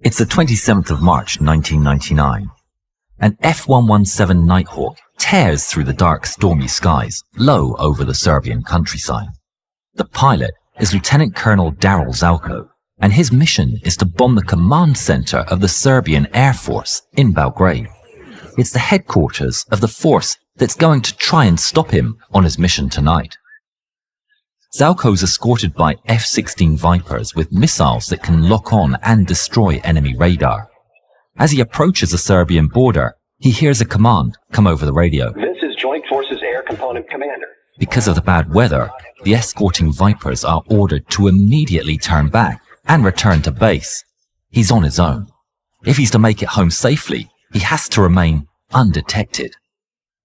It's the 27th of March, 1999. An F-117 Nighthawk tears through the dark, stormy skies, low over the Serbian countryside. The pilot is Lieutenant Colonel Daryl Zalko, and his mission is to bomb the command center of the Serbian Air Force in Belgrade. It's the headquarters of the force that's going to try and stop him on his mission tonight. Zalko's escorted by F-16 Vipers with missiles that can lock on and destroy enemy radar. As he approaches the Serbian border, he hears a command come over the radio. This is Joint Forces Air Component Commander. Because of the bad weather, the escorting Vipers are ordered to immediately turn back and return to base. He's on his own. If he's to make it home safely, he has to remain undetected.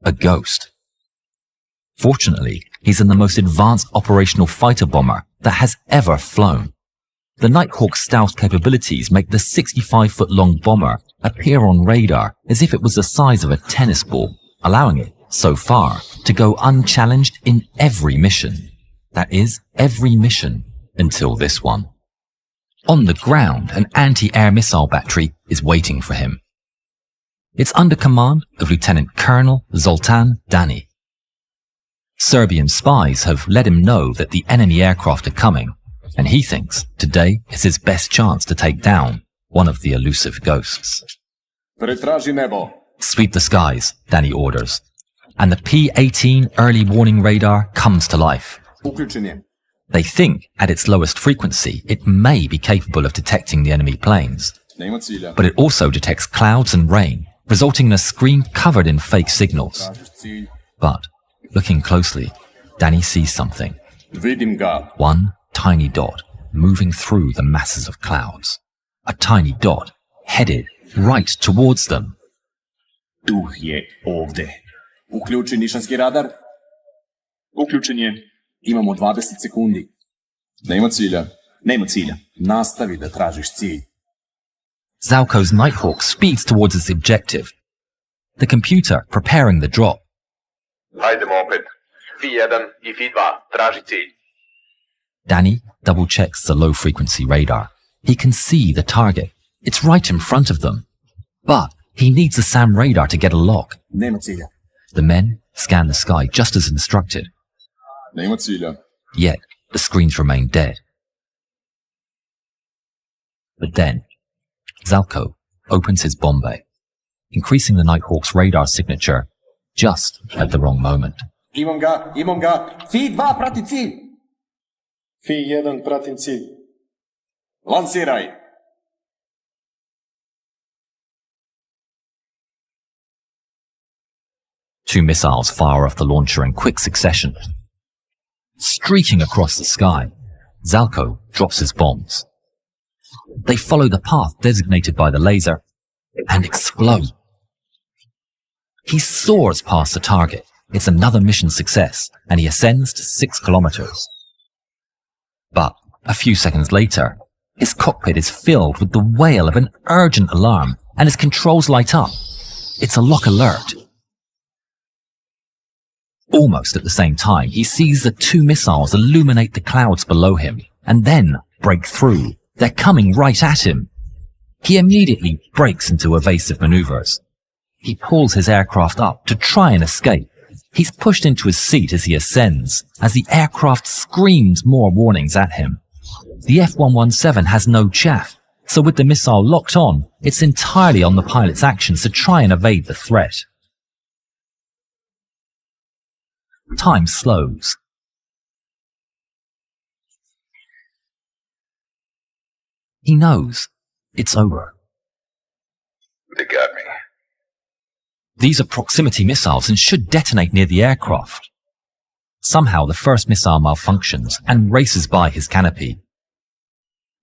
A ghost. Fortunately, he's in the most advanced operational fighter bomber that has ever flown. The Nighthawk's stealth capabilities make the 65-foot-long bomber appear on radar as if it was the size of a tennis ball, allowing it, so far, to go unchallenged in every mission. That is, every mission until this one. On the ground, an anti-air missile battery is waiting for him. It's under command of Lieutenant Colonel Zoltan Dani. Serbian spies have let him know that the enemy aircraft are coming, and he thinks today is his best chance to take down one of the elusive ghosts. Sweep the skies, Dani orders, and the P-18 early warning radar comes to life. They think at its lowest frequency it may be capable of detecting the enemy planes, but it also detects clouds and rain, resulting in a screen covered in fake signals. But looking closely, Dani sees something. One tiny dot moving through the masses of clouds. A tiny dot headed right towards them. Duh je ovde. Uključi nišanski radar. Uključen je. Imamo 20 sekundi. Nema cilja. Nema cilja. Nastavi da tražiš cilj. Zalko's Nighthawk speeds towards its objective. The computer preparing the drop. Hajdemo opet. F1 I F2, traži cilj. Dani double-checks the low-frequency radar. He can see the target. It's right in front of them. But he needs the SAM radar to get a lock. Nema cilja. The men scan the sky just as instructed. Nema cilja. Yet, the screens remain dead. But then, Zalko opens his bomb bay, increasing the Nighthawk's radar signature just at the wrong moment. Imam ga. F2 prati cilj. F1 pratim cilj. Lansiraj. Two missiles fire off the launcher in quick succession. Streaking across the sky, Zalko drops his bombs. They follow the path designated by the laser and explode. He soars past the target. It's another mission success, and he ascends to 6 kilometers. But a few seconds later, his cockpit is filled with the wail of an urgent alarm, and his controls light up. It's a lock alert. Almost at the same time, he sees the two missiles illuminate the clouds below him, and then break through. They're coming right at him. He immediately breaks into evasive maneuvers. He pulls his aircraft up to try and escape. He's pushed into his seat as he ascends, as the aircraft screams more warnings at him. The F-117 has no chaff, so with the missile locked on, it's entirely on the pilot's actions to try and evade the threat. Time slows. He knows it's over. They got me. These are proximity missiles and should detonate near the aircraft. Somehow the first missile malfunctions and races by his canopy.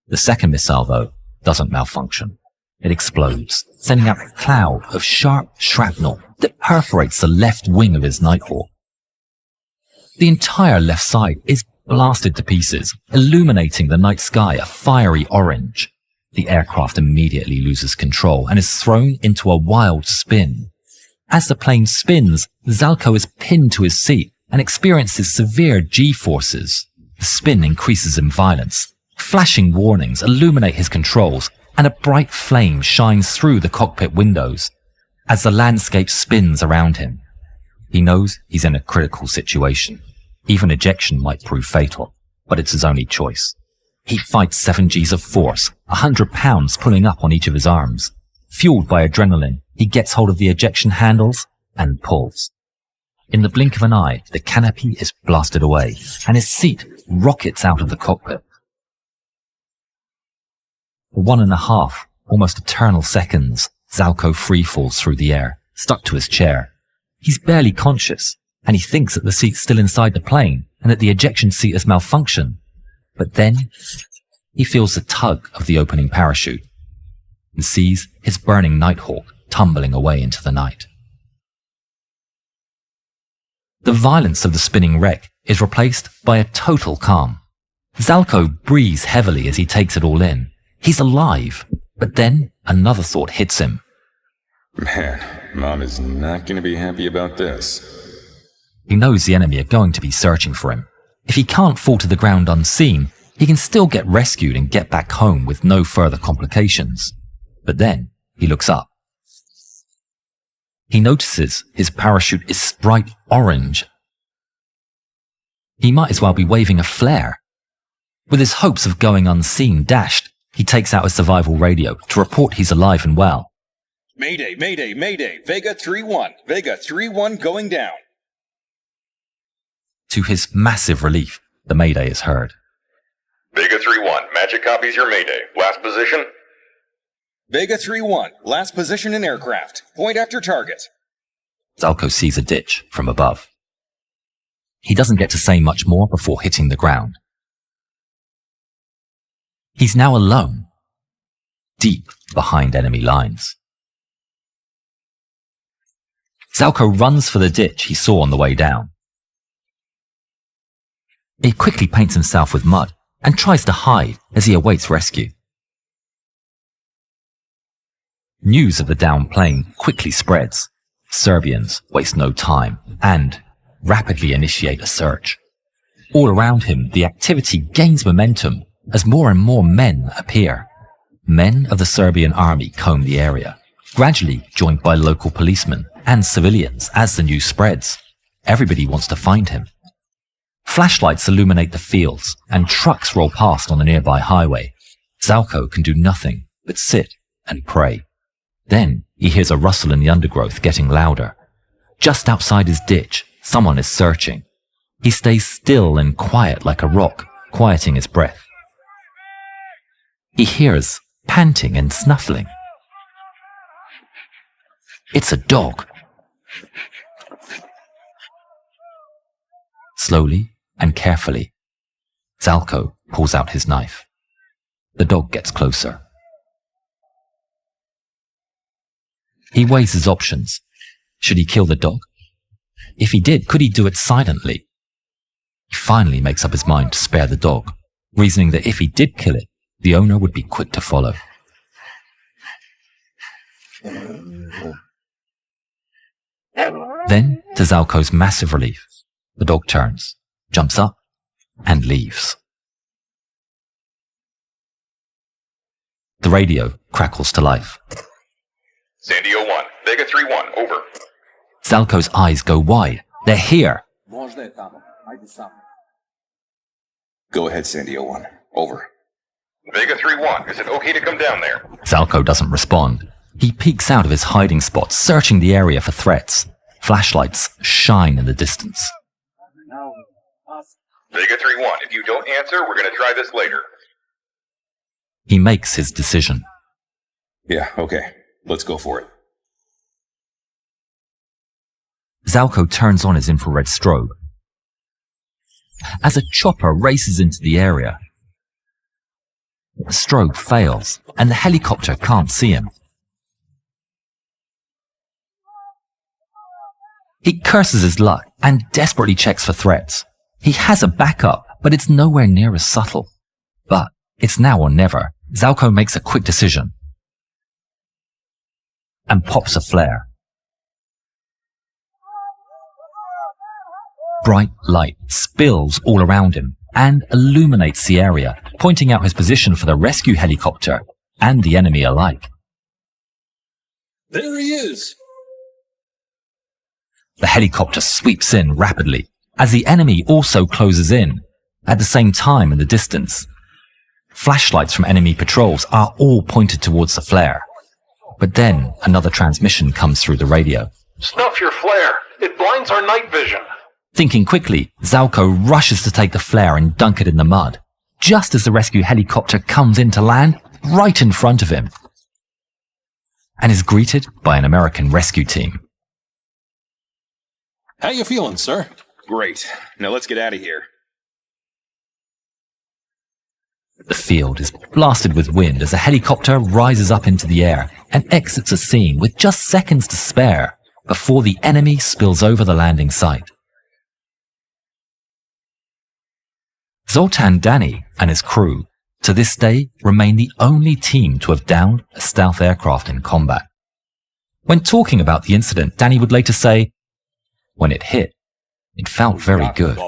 The second missile, though, doesn't malfunction. It explodes, sending out a cloud of sharp shrapnel that perforates the left wing of his Nighthawk. The entire left side is blasted to pieces, illuminating the night sky a fiery orange. The aircraft immediately loses control and is thrown into a wild spin. As the plane spins, Zalko is pinned to his seat and experiences severe G-forces. The spin increases in violence. Flashing warnings illuminate his controls, and a bright flame shines through the cockpit windows as the landscape spins around him. He knows he's in a critical situation. Even ejection might prove fatal, but it's his only choice. He fights 7 Gs of force, 100 pounds pulling up on each of his arms. Fueled by adrenaline, he gets hold of the ejection handles and pulls. In the blink of an eye, the canopy is blasted away, and his seat rockets out of the cockpit. For 1.5, almost eternal seconds, Zalko free falls through the air, stuck to his chair. He's barely conscious, and he thinks that the seat's still inside the plane and that the ejection seat has malfunctioned. But then, he feels the tug of the opening parachute and sees his burning Nighthawk tumbling away into the night. The violence of the spinning wreck is replaced by a total calm. Zalko breathes heavily as he takes it all in. He's alive, but then another thought hits him. Man, Mom is not going to be happy about this. He knows the enemy are going to be searching for him. If he can't fall to the ground unseen, he can still get rescued and get back home with no further complications. But then he looks up. He notices his parachute is bright orange. He might as well be waving a flare. With his hopes of going unseen dashed, he takes out his survival radio to report he's alive and well. Mayday, mayday, mayday. Vega 3-1. Vega 3-1 going down. To his massive relief, the mayday is heard. Vega 3-1, Magic copies your mayday. Last position? Vega 3-1. Last position in aircraft. Point after target. Zalko sees a ditch from above. He doesn't get to say much more before hitting the ground. He's now alone, deep behind enemy lines. Zalko runs for the ditch he saw on the way down. He quickly paints himself with mud and tries to hide as he awaits rescue. News of the downed plane quickly spreads. Serbians waste no time and rapidly initiate a search. All around him, the activity gains momentum as more and more men appear. Men of the Serbian army comb the area, gradually joined by local policemen and civilians as the news spreads. Everybody wants to find him. Flashlights illuminate the fields and trucks roll past on the nearby highway. Zalko can do nothing but sit and pray. Then he hears a rustle in the undergrowth getting louder. Just outside his ditch, someone is searching. He stays still and quiet like a rock, quieting his breath. He hears panting and snuffling. It's a dog. Slowly and carefully, Zalko pulls out his knife. The dog gets closer. He weighs his options. Should he kill the dog? If he did, could he do it silently? He finally makes up his mind to spare the dog, reasoning that if he did kill it, the owner would be quick to follow. Then, to Zalko's massive relief, the dog turns, jumps up, and leaves. The radio crackles to life. Sandy 01, Vega 3-1, over. Zalko's eyes go wide. They're here. Go ahead, Sandy 01. Over. Vega 3-1, is it okay to come down there? Zalko doesn't respond. He peeks out of his hiding spot, searching the area for threats. Flashlights shine in the distance. Vega 3-1, if you don't answer, we're going to try this later. He makes his decision. Yeah, okay. Let's go for it. Zalko turns on his infrared strobe. As a chopper races into the area, the strobe fails, and the helicopter can't see him. He curses his luck and desperately checks for threats. He has a backup, but it's nowhere near as subtle. But it's now or never. Zalko makes a quick decision and pops a flare. Bright light spills all around him and illuminates the area, pointing out his position for the rescue helicopter. and the enemy alike. There he is! The helicopter sweeps in rapidly as the enemy also closes in at the same time in the distance. Flashlights from enemy patrols are all pointed towards the flare. But then another transmission comes through the radio. Snuff your flare. It blinds our night vision. Thinking quickly, Zalko rushes to take the flare and dunk it in the mud, just as the rescue helicopter comes in to land right in front of him, and is greeted by an American rescue team. How you feeling, sir? Great. Now let's get out of here. The field is blasted with wind as the helicopter rises up into the air and exits the scene with just seconds to spare before the enemy spills over the landing site. Zoltan Danny and his crew, to this day, remain the only team to have downed a stealth aircraft in combat. When talking about the incident, Danny would later say, "When it hit, it felt very good."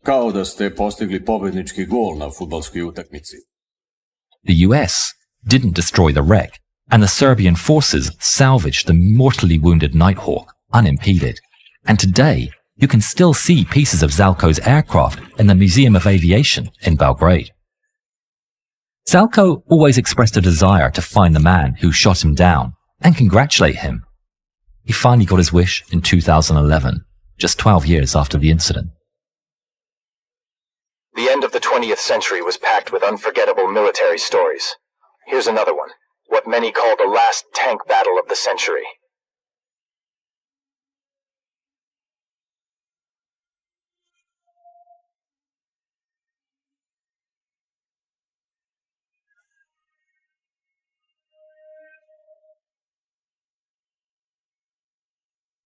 Kao da ste postigli pobednički gol na fudbalskoj utakmici. The US didn't destroy the wreck, and the Serbian forces salvaged the mortally wounded Nighthawk unimpeded. And today, you can still see pieces of Zalko's aircraft in the Museum of Aviation in Belgrade. Zalko always expressed a desire to find the man who shot him down and congratulate him. He finally got his wish in 2011, just 12 years after the incident. The end of the 20th century was packed with unforgettable military stories. Here's another one, what many call the last tank battle of the century.